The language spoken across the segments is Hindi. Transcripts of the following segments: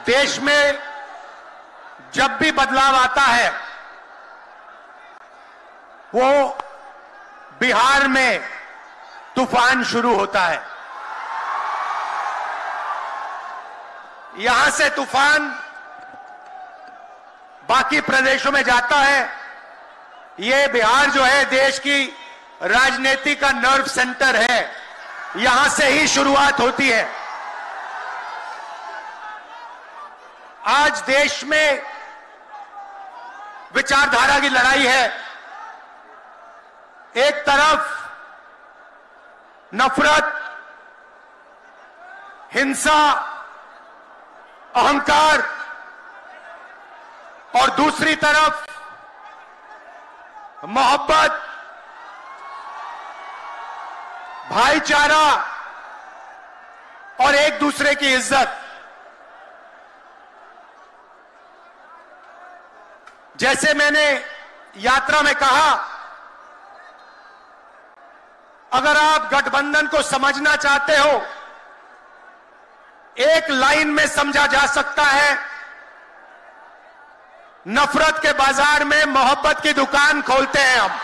देश में जब भी बदलाव आता है वो बिहार में तूफान शुरू होता है। यहां से तूफान बाकी प्रदेशों में जाता है। ये बिहार जो है देश की राजनीति का नर्व सेंटर है, यहां से ही शुरुआत होती है। आज देश में विचारधारा की लड़ाई है। एक तरफ नफरत, हिंसा, अहंकार और दूसरी तरफ मोहब्बत, भाईचारा और एक दूसरे की इज्जत। जैसे मैंने यात्रा में कहा, अगर आप गठबंधन को समझना चाहते हो, एक लाइन में समझा जा सकता है, नफरत के बाजार में मोहब्बत की दुकान खोलते हैं हम।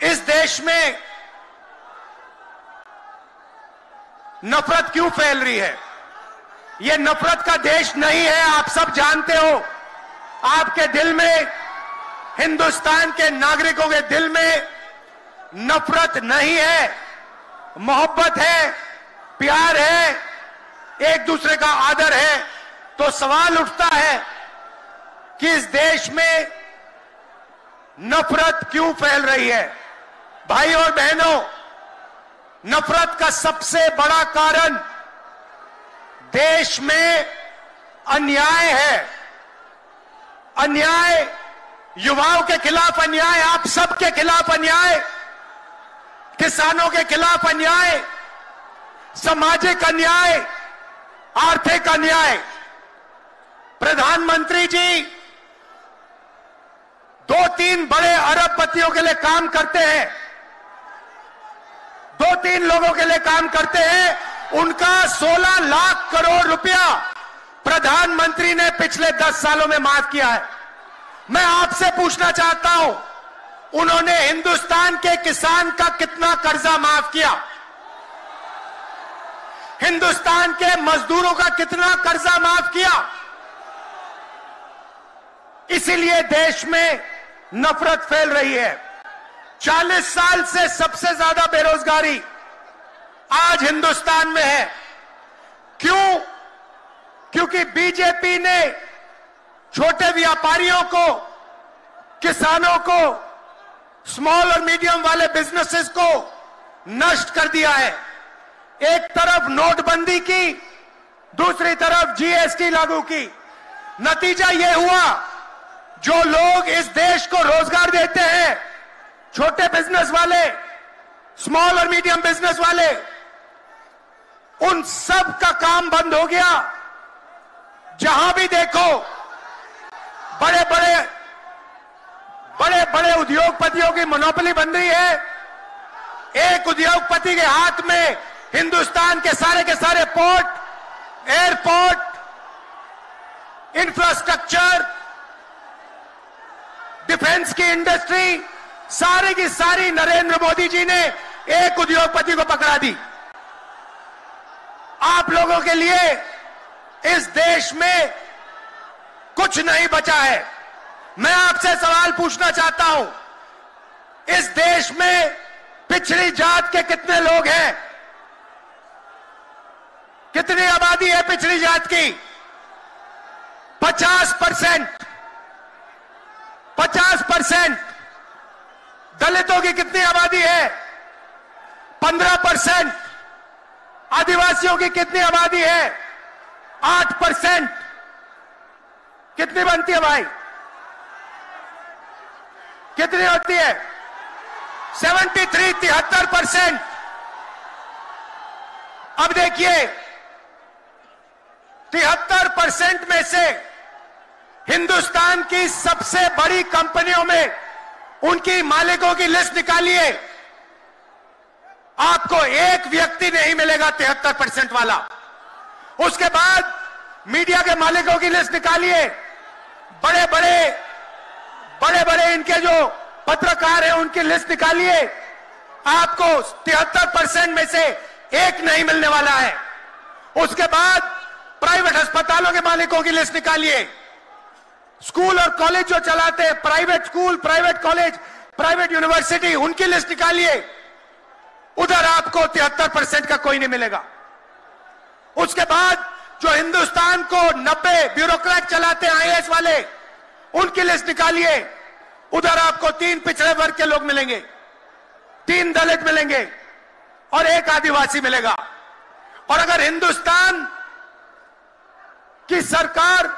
इस देश में नफरत क्यों फैल रही है? यह नफरत का देश नहीं है, आप सब जानते हो। आपके दिल में, हिंदुस्तान के नागरिकों के दिल में नफरत नहीं है, मोहब्बत है, प्यार है, एक दूसरे का आदर है। तो सवाल उठता है कि इस देश में नफरत क्यों फैल रही है? भाई और बहनों, नफरत का सबसे बड़ा कारण देश में अन्याय है। अन्याय, युवाओं के खिलाफ अन्याय, आप सबके खिलाफ अन्याय, किसानों के खिलाफ अन्याय, सामाजिक अन्याय, आर्थिक अन्याय। प्रधानमंत्री जी 2-3 बड़े अरबपतियों के लिए काम करते हैं, 2-3 लोगों के लिए काम करते हैं। उनका 16 लाख करोड़ रुपया प्रधानमंत्री ने पिछले 10 सालों में माफ किया है। मैं आपसे पूछना चाहता हूं, उन्होंने हिंदुस्तान के किसान का कितना कर्जा माफ किया? हिंदुस्तान के मजदूरों का कितना कर्जा माफ किया? इसीलिए देश में नफरत फैल रही है। 40 साल से सबसे ज्यादा बेरोजगारी आज हिंदुस्तान में है। क्यों? क्योंकि बीजेपी ने छोटे व्यापारियों को, किसानों को, स्मॉल और मीडियम वाले बिजनेसेस को नष्ट कर दिया है। एक तरफ नोटबंदी की, दूसरी तरफ जीएसटी लागू की। नतीजा यह हुआ, जो लोग इस देश को रोजगार देते हैं, छोटे बिजनेस वाले, स्मॉल और मीडियम बिजनेस वाले, उन सब का काम बंद हो गया। जहां भी देखो बड़े बड़े उद्योगपतियों की मोनोपोली बन रही है। एक उद्योगपति के हाथ में हिंदुस्तान के सारे पोर्ट, एयरपोर्ट, इंफ्रास्ट्रक्चर, डिफेंस की इंडस्ट्री, सारी की सारी नरेंद्र मोदी जी ने एक उद्योगपति को पकड़ा दी। आप लोगों के लिए इस देश में कुछ नहीं बचा है। मैं आपसे सवाल पूछना चाहता हूं, इस देश में पिछड़ी जात के कितने लोग हैं? कितनी आबादी है पिछड़ी जात की? 50%। 50%। दलितों की कितनी आबादी है? 15%। आदिवासियों की कितनी आबादी है? 8%। कितनी बनती है भाई? कितनी होती है? 73% अब देखिए 73% में से हिंदुस्तान की सबसे बड़ी कंपनियों में उनकी मालिकों की लिस्ट निकालिए। आपको एक व्यक्ति नहीं मिलेगा 73% वाला। उसके बाद मीडिया के मालिकों की लिस्ट निकालिए, बड़े बड़े इनके जो पत्रकार हैं उनकी लिस्ट निकालिए, आपको 73% में से एक नहीं मिलने वाला है। उसके बाद प्राइवेट अस्पतालों के मालिकों की लिस्ट निकालिए, स्कूल और कॉलेज जो चलाते हैं, private school, private college, private university, उनकी लिस्ट निकालिए, उधर आपको 73% का कोई नहीं मिलेगा। उसके बाद जो हिंदुस्तान को 90 ब्यूरोक्रेट चलाते हैं, आईएएस वाले, उनकी लिस्ट निकालिए, उधर आपको 3 पिछड़े वर्ग के लोग मिलेंगे, 3 दलित मिलेंगे और 1 आदिवासी मिलेगा। और अगर हिंदुस्तान की सरकार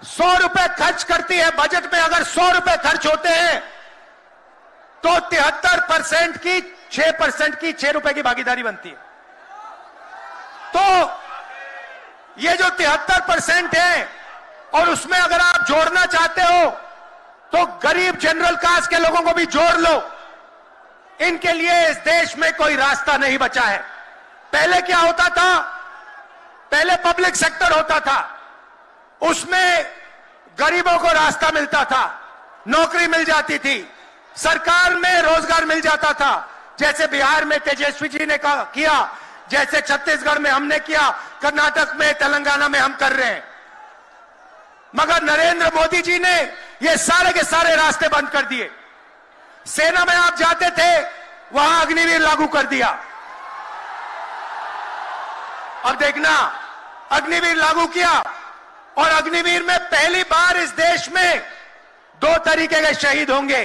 100 रुपए खर्च करती है, बजट में अगर 100 रुपए खर्च होते हैं तो 73% की 6% की 6 रुपए की भागीदारी बनती है। तो ये जो 73% है और उसमें अगर आप जोड़ना चाहते हो तो गरीब जनरल कास्ट के लोगों को भी जोड़ लो। इनके लिए इस देश में कोई रास्ता नहीं बचा है। पहले क्या होता था? पहले पब्लिक सेक्टर होता था, उसमें गरीबों को रास्ता मिलता था, नौकरी मिल जाती थी, सरकार में रोजगार मिल जाता था, जैसे बिहार में तेजस्वी जी ने किया, जैसे छत्तीसगढ़ में हमने किया, कर्नाटक में, तेलंगाना में हम कर रहे हैं। मगर नरेंद्र मोदी जी ने ये सारे के सारे रास्ते बंद कर दिए। सेना में आप जाते थे, वहां अग्निवीर लागू कर दिया। अब देखना, अग्निवीर लागू किया और अग्निवीर में पहली बार इस देश में 2 तरीके के शहीद होंगे।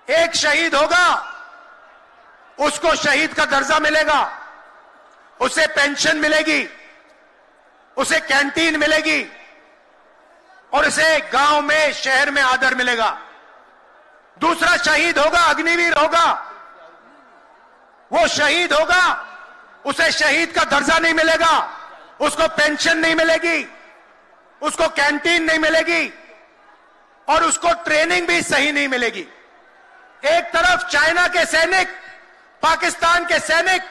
एक शहीद होगा, उसको शहीद का दर्जा मिलेगा, उसे पेंशन मिलेगी, उसे कैंटीन मिलेगी और उसे गांव में, शहर में आदर मिलेगा। दूसरा शहीद होगा, अग्निवीर होगा, वो शहीद होगा, उसे शहीद का दर्जा नहीं मिलेगा, उसको पेंशन नहीं मिलेगी, उसको कैंटीन नहीं मिलेगी और उसको ट्रेनिंग भी सही नहीं मिलेगी। एक तरफ चाइना के सैनिक, पाकिस्तान के सैनिक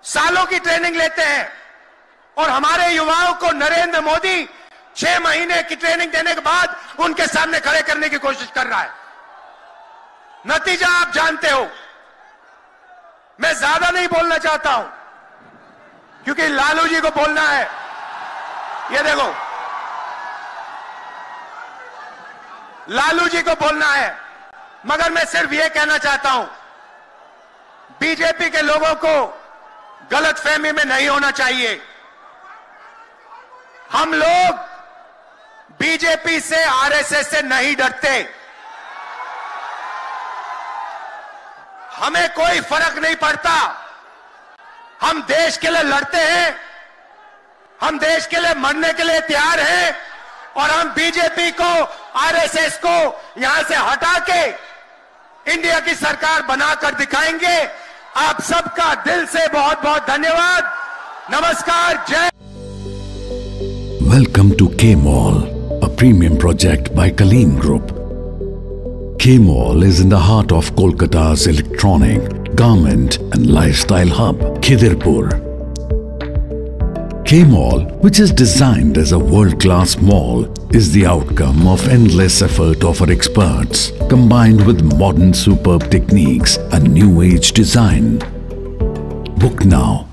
सालों की ट्रेनिंग लेते हैं और हमारे युवाओं को नरेंद्र मोदी 6 महीने की ट्रेनिंग देने के बाद उनके सामने खड़े करने की कोशिश कर रहा है। नतीजा आप जानते हो। मैं ज्यादा नहीं बोलना चाहता हूं क्योंकि लालू जी को बोलना है। ये देखो, लालू जी को बोलना है, मगर मैं सिर्फ ये कहना चाहता हूं, बीजेपी के लोगों को गलतफहमी में नहीं होना चाहिए। हम लोग बीजेपी से, आरएसएस से नहीं डरते। हमें कोई फर्क नहीं पड़ता। हम देश के लिए लड़ते हैं, हम देश के लिए मरने के लिए तैयार हैं और हम बीजेपी को, आरएसएस को यहां से हटा के इंडिया की सरकार बनाकर दिखाएंगे। आप सबका दिल से बहुत बहुत धन्यवाद। नमस्कार, जय। Welcome to K-Mall, a premium project by Kaleem Group. K-Mall is in the heart of Kolkata's electronic, garment and lifestyle hub, Khidirpur. K-Mall, which is designed as a world-class mall, is the outcome of endless effort of our experts, combined with modern superb techniques and new age design. Book now